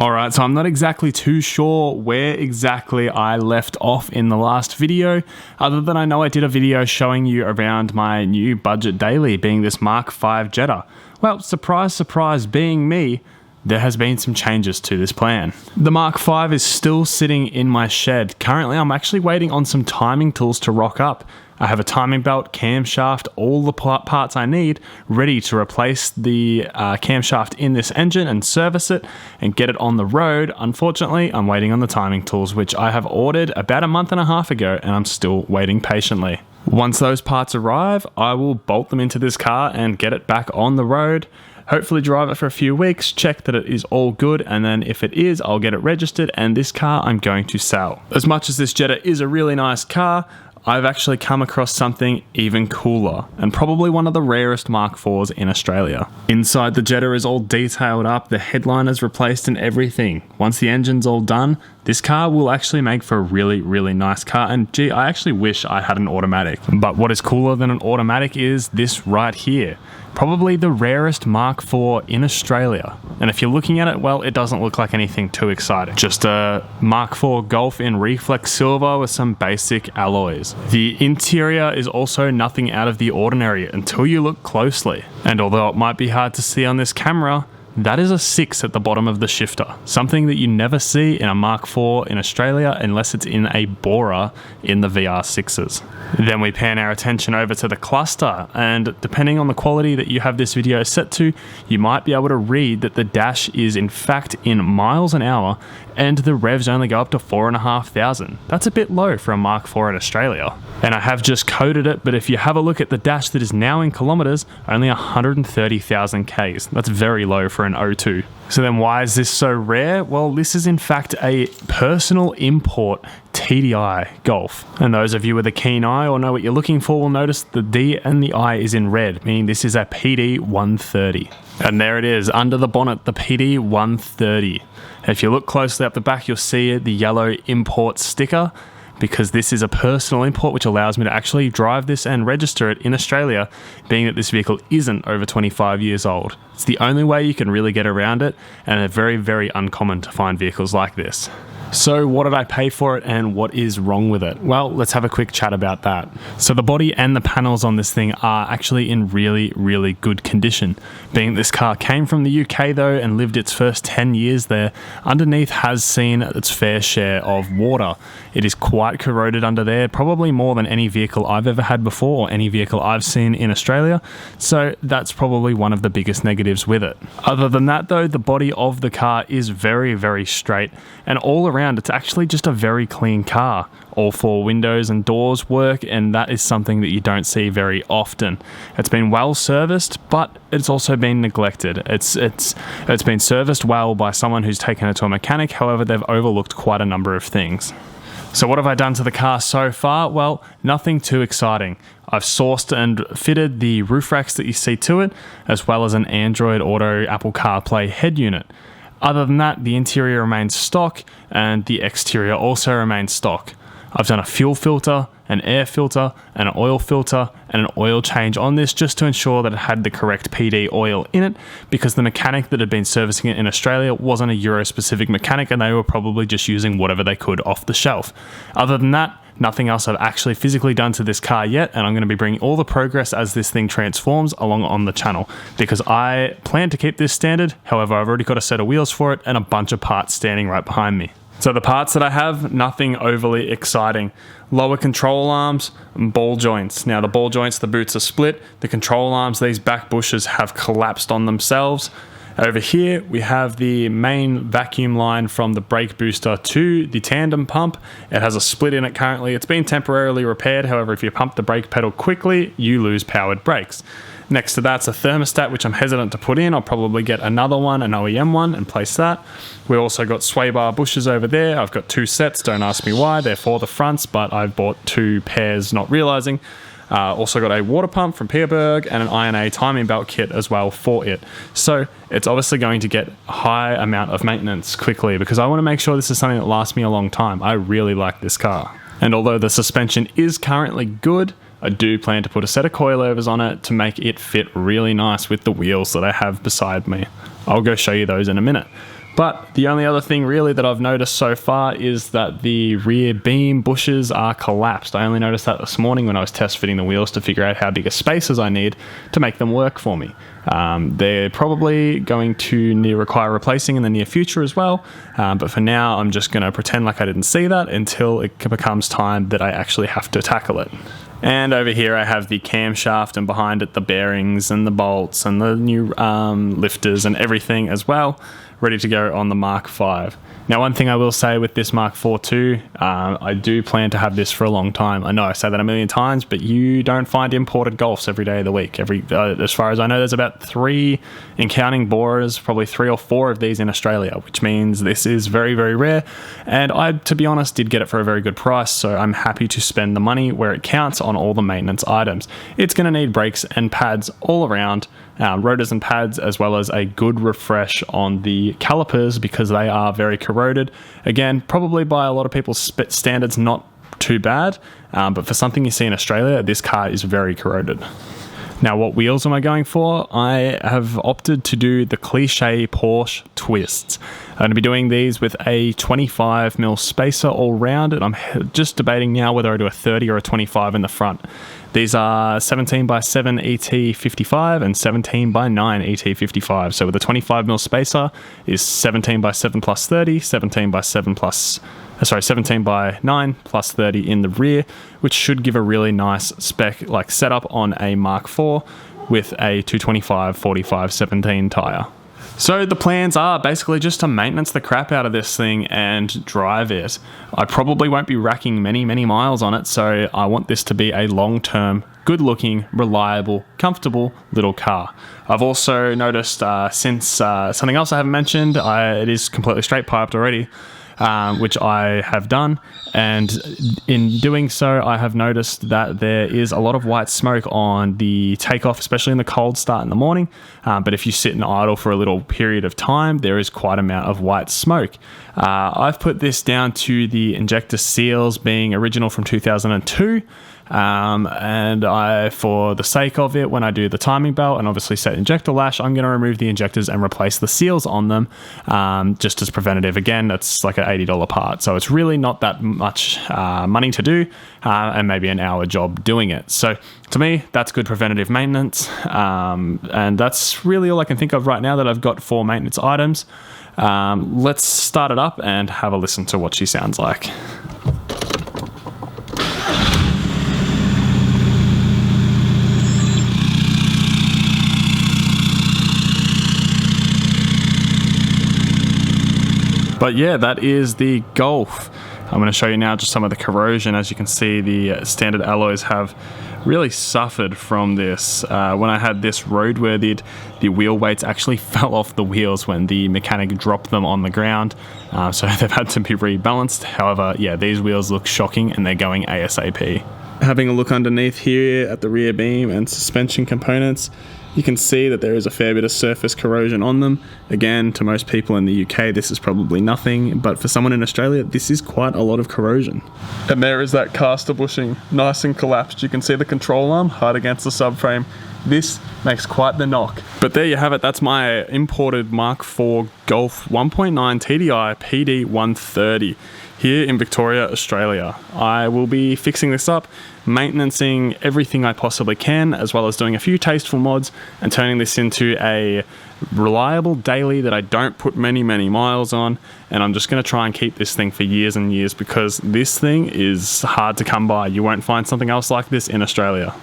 Alright, so I'm not exactly too sure where exactly I left off in the last video, other than I know I did a video showing you around my new budget daily, being this Mark 5 Jetta. Well, surprise, surprise, being me, there has been some changes to this plan. The Mark 5 is still sitting in my shed. Currently, I'm actually waiting on some timing tools to rock up. I have a timing belt, camshaft, all the parts I need ready to replace the camshaft in this engine and service it and get it on the road. Unfortunately, I'm waiting on the timing tools, which I have ordered about a month and a half ago, and I'm still waiting patiently. Once those parts arrive, I will bolt them into this car and get it back on the road. Hopefully drive it for a few weeks, check that it is all good, and then if it is, I'll get it registered, and this car I'm going to sell. As much as this Jetta is a really nice car, I've actually come across something even cooler, and probably one of the rarest Mark 4s in Australia. Inside the Jetta is all detailed up, the headliner's replaced and everything. Once the engine's all done, this car will actually make for a really, really nice car, and gee, I actually wish I had an automatic. But what is cooler than an automatic is this right here. Probably the rarest Mark 4 in Australia. And if you're looking at it, well, it doesn't look like anything too exciting. Just a Mark 4 Golf in reflex silver with some basic alloys. The interior is also nothing out of the ordinary until you look closely. And although it might be hard to see on this camera, that is a 6 at the bottom of the shifter. Something that you never see in a Mark 4 in Australia unless it's in a borer in the VR6s. Then we pan our attention over to the cluster, and depending on the quality that you have this video set to, you might be able to read that the dash is in fact in miles an hour and the revs only go up to 4,500. That's a bit low for a Mark 4 in Australia. And I have just coded it, but if you have a look at the dash that is now in kilometers, only 130,000 Ks. That's very low for an O2. So then why is this so rare? Well, this is in fact a personal import TDI Golf. And those of you with a keen eye or know what you're looking for will notice the D and the I is in red, meaning this is a PD 130. And there it is, under the bonnet, the PD 130. If you look closely up the back, you'll see the yellow import sticker, because this is a personal import which allows me to actually drive this and register it in Australia, being that this vehicle isn't over 25 years old. It's the only way you can really get around it, and it's very, very uncommon to find vehicles like this. So what did I pay for it and what is wrong with it? Well, let's have a quick chat about that. So the body and the panels on this thing are actually in really, really good condition. Being this car came from the UK though and lived its first 10 years there, underneath has seen its fair share of water. It is quite corroded under there, probably more than any vehicle I've ever had before or any vehicle I've seen in Australia. So that's probably one of the biggest negatives with it. Other than that though, the body of the car is very, very straight, and all around it's actually just a very clean car. All 4 windows and doors work, and that is something that you don't see very often. It's been well serviced, but it's also been neglected. It's been serviced well by someone who's taken it to a mechanic, however they've overlooked quite a number of things. So what have I done to the car so far? Well, nothing too exciting. I've sourced and fitted the roof racks that you see to it, as well as an Android Auto Apple CarPlay head unit. Other than that, the interior remains stock and the exterior also remains stock. I've done a fuel filter, an air filter, an oil filter, and an oil change on this just to ensure that it had the correct PD oil in it, because the mechanic that had been servicing it in Australia wasn't a Euro-specific mechanic and they were probably just using whatever they could off the shelf. Other than that, nothing else I've actually physically done to this car yet, and I'm going to be bringing all the progress as this thing transforms along on the channel, because I plan to keep this standard. However, I've already got a set of wheels for it and a bunch of parts standing right behind me. So the parts that I have, nothing overly exciting. Lower control arms, ball joints. Now the ball joints, the boots are split. The control arms, these back bushes have collapsed on themselves. Over here, we have the main vacuum line from the brake booster to the tandem pump. It has a split in it currently. It's been temporarily repaired. However, if you pump the brake pedal quickly, you lose powered brakes. Next to that's a thermostat, which I'm hesitant to put in. I'll probably get another one, an OEM one, and place that. We also got sway bar bushes over there. I've got 2 sets. Don't ask me why. They're for the fronts, but I've bought 2 pairs, not realizing. Also got a water pump from Peerberg and an INA timing belt kit as well for it. So it's obviously going to get a high amount of maintenance quickly, because I want to make sure this is something that lasts me a long time. I really like this car. And although the suspension is currently good, I do plan to put a set of coilovers on it to make it fit really nice with the wheels that I have beside me. I'll go show you those in a minute. But the only other thing really that I've noticed so far is that the rear beam bushes are collapsed. I only noticed that this morning when I was test fitting the wheels to figure out how big a spacers I need to make them work for me. They're probably going to require replacing in the near future as well, but for now I'm just going to pretend like I didn't see that until it becomes time that I actually have to tackle it. And over here I have the camshaft, and behind it the bearings and the bolts and the new lifters and everything as well, ready to go on the Mark V. Now, one thing I will say with this Mark IV too, I do plan to have this for a long time. I know I say that a million times, but you don't find imported Golfs every day of the week. As far as I know, there's about 3, in counting borers, probably 3 or 4 of these in Australia, which means this is very, very rare. And I, to be honest, did get it for a very good price, so I'm happy to spend the money where it counts on all the maintenance items. It's going to need brakes and pads all around, rotors and pads, as well as a good refresh on the calipers because they are very corroded. Again, probably by a lot of people's standards not too bad, but for something you see in Australia, this car is very corroded. Now, what wheels am I going for? I have opted to do the cliche Porsche twists. I'm going to be doing these with a 25mm spacer all round, and I'm just debating now whether I do a 30 or a 25 in the front. These are 17x7 ET55 and 17x9 ET55. So with a 25mm spacer is 17x7 plus 30, 17x9 plus 30 in the rear, which should give a really nice spec like setup on a Mark IV with a 225/45/17 tire. So the plans are basically just to maintenance the crap out of this thing and drive it. I probably won't be racking many miles on it, so I want this to be a long-term, good-looking, reliable, comfortable little car. I've also noticed since something else I haven't mentioned, it is completely straight piped already, which I have done, and in doing so I have noticed that there is a lot of white smoke on the takeoff, especially in the cold start in the morning, but if you sit and idle for a little period of time, there is quite an amount of white smoke. I've put this down to the injector seals being original from 2002, and for the sake of it, when I do the timing belt and obviously set injector lash, I'm going to remove the injectors and replace the seals on them, just as preventative. Again, that's like an $80 part, so it's really not that much money to do, and maybe an hour job doing it. So to me, that's good preventative maintenance, and that's really all I can think of right now that I've got for maintenance items. Let's start it up and have a listen to what she sounds like. But yeah, that is the Golf. I'm going to show you now just some of the corrosion. As you can see, the standard alloys have really suffered from this. When I had this roadworthied, the wheel weights actually fell off the wheels when the mechanic dropped them on the ground, so they've had to be rebalanced. However, yeah, these wheels look shocking and they're going ASAP. Having a look underneath here at the rear beam and suspension components, you can see that there is a fair bit of surface corrosion on them. Again, to most people in the UK, this is probably nothing, but for someone in Australia, this is quite a lot of corrosion. And there is that caster bushing, nice and collapsed. You can see the control arm hard against the subframe. This makes quite the knock. But there you have it. That's my imported Mark IV Golf 1.9 TDI PD 130 here in Victoria, Australia. I will be fixing this up, maintenancing everything I possibly can, as well as doing a few tasteful mods and turning this into a reliable daily that I don't put many miles on. And I'm just going to try and keep this thing for years and years because this thing is hard to come by. You won't find something else like this in Australia.